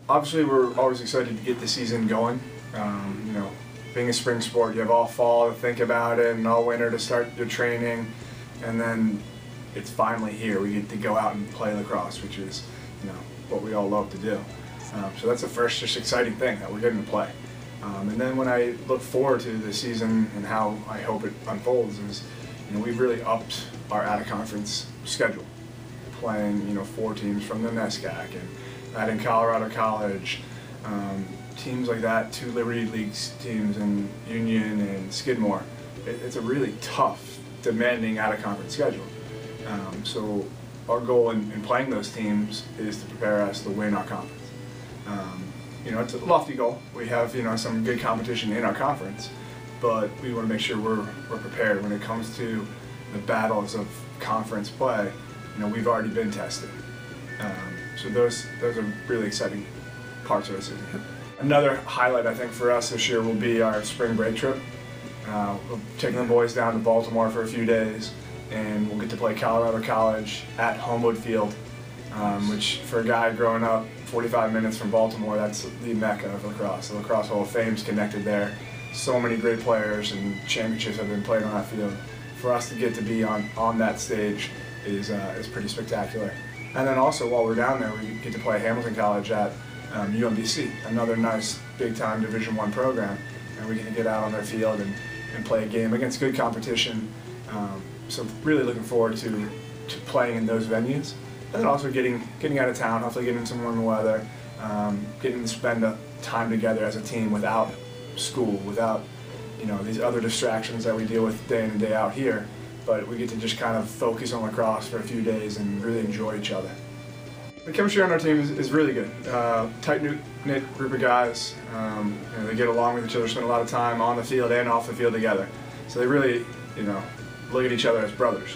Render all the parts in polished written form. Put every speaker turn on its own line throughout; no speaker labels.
Obviously, we're always excited to get the season going. You know, being a spring sport, you have all fall to think about it and all winter to start your training, and then it's finally here. We get to go out and play lacrosse, which is, you know, what we all love to do. So that's the first just exciting thing that we're getting to play. And then when I look forward to the season and how I hope it unfolds is, you know, we've really upped our out-of-conference schedule, playing, you know, 4 teams from the NESCAC and adding Colorado College, teams like that, 2 Liberty League teams in Union and Skidmore. It's a really tough, demanding out-of-conference schedule. So our goal in playing those teams is to prepare us to win our conference. You know, it's a lofty goal. We have, you know, some good competition in our conference, but we want to make sure we're prepared when it comes to the battles of conference play. You know, we've already been tested. So those are really exciting parts of our season. Another highlight, I think, for us this year will be our spring break trip. We're taking the boys down to Baltimore for a few days, and we'll get to play Colorado College at Homewood Field, which for a guy growing up 45 minutes from Baltimore, that's the mecca of lacrosse. The Lacrosse Hall of Fame's connected there. So many great players and championships have been played on that field. For us to get to be on that stage is pretty spectacular. And then also while we're down there, we get to play Hamilton College at UMBC, another nice big-time Division I program, and we get to get out on their field and play a game against good competition. So really looking forward to playing in those venues, and then also getting out of town, hopefully getting some warmer weather, getting to spend time together as a team without school, without, you know, these other distractions that we deal with day in and day out here. But we get to just kind of focus on lacrosse for a few days and really enjoy each other. The chemistry on our team is really good. Tight-knit group of guys. You know, they get along with each other, spend a lot of time on the field and off the field together. So they really, you know, look at each other as brothers.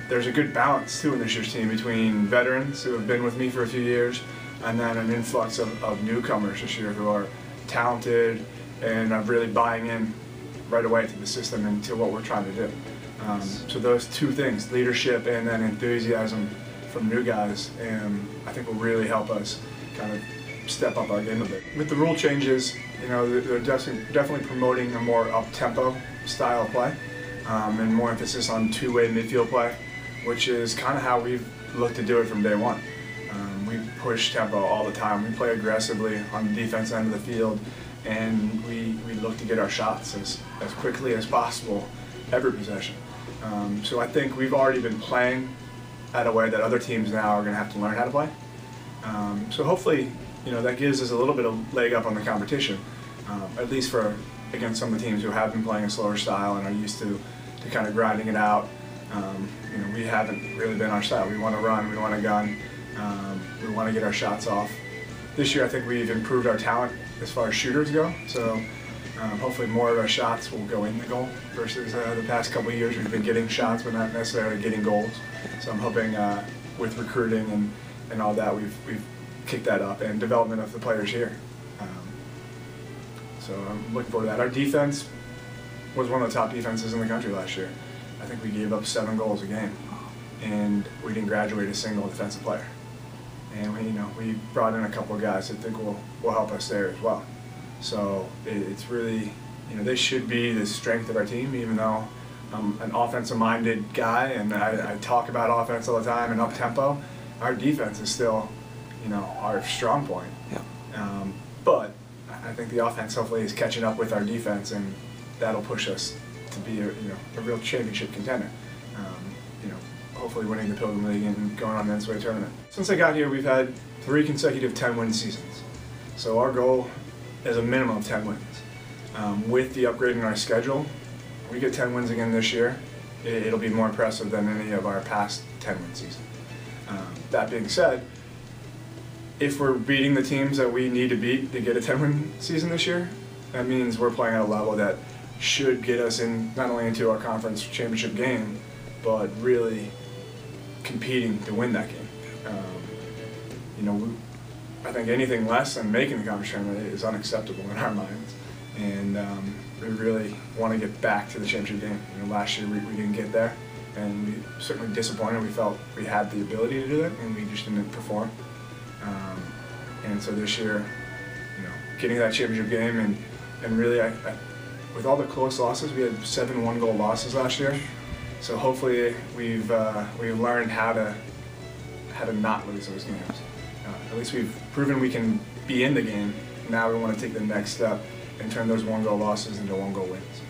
There's a good balance too in this year's team between veterans who have been with me for a few years and then an influx of newcomers this year who are talented and are really buying in right away to the system and to what we're trying to do. So those two things, leadership and then enthusiasm from new guys, I think will really help us kind of step up our game a bit. With the rule changes, you know, they're definitely promoting a more up-tempo style of play and more emphasis on two-way midfield play, which is kind of how we've looked to do it from day one. We push tempo all the time. We play aggressively on the defense end of the field, and we look to get our shots as quickly as possible every possession. So I think we've already been playing at a way that other teams now are going to have to learn how to play. So hopefully, you know, that gives us a little bit of leg up on the competition, at least against some of the teams who have been playing a slower style and are used to kind of grinding it out. You know, we haven't really been our style. We want to run, we want to gun, we want to get our shots off. This year I think we've improved our talent as far as shooters go, so hopefully more of our shots will go in the goal versus the past couple of years we've been getting shots but not necessarily getting goals. So I'm hoping with recruiting and all that we've kicked that up, and development of the players here. So I'm looking forward to that. Our defense was one of the top defenses in the country last year. I think we gave up 7 goals a game, and we didn't graduate a single defensive player. And we brought in a couple of guys that I think will help us there as well. So it's really, you know, they should be the strength of our team, even though I'm an offensive-minded guy and I talk about offense all the time and up-tempo. Our defense is still, you know, our strong point. Yeah. But I think the offense hopefully is catching up with our defense, and that'll push us to be a real championship contender. You know, hopefully winning the Pilgrim League and going on the NCAA tournament. Since I got here, we've had 3 consecutive 10-win seasons. So our goal is a minimum of 10 wins. With the upgrade in our schedule, we get 10 wins again this year. It'll be more impressive than any of our past 10-win seasons. That being said, if we're beating the teams that we need to beat to get a 10-win season this year, that means we're playing at a level that should get us in not only into our conference championship game, but really competing to win that game. You know, I think anything less than making the conference tournament is unacceptable in our minds, and we really want to get back to the championship game. You know, last year we didn't get there, and we certainly disappointed. We felt we had the ability to do that, and we just didn't perform. And so this year, getting that championship game, and really, with all the close losses, we had 7 one-goal losses last year. So hopefully we've learned how to not lose those games. At least we've proven we can be in the game. Now we want to take the next step and turn those one-goal losses into one-goal wins.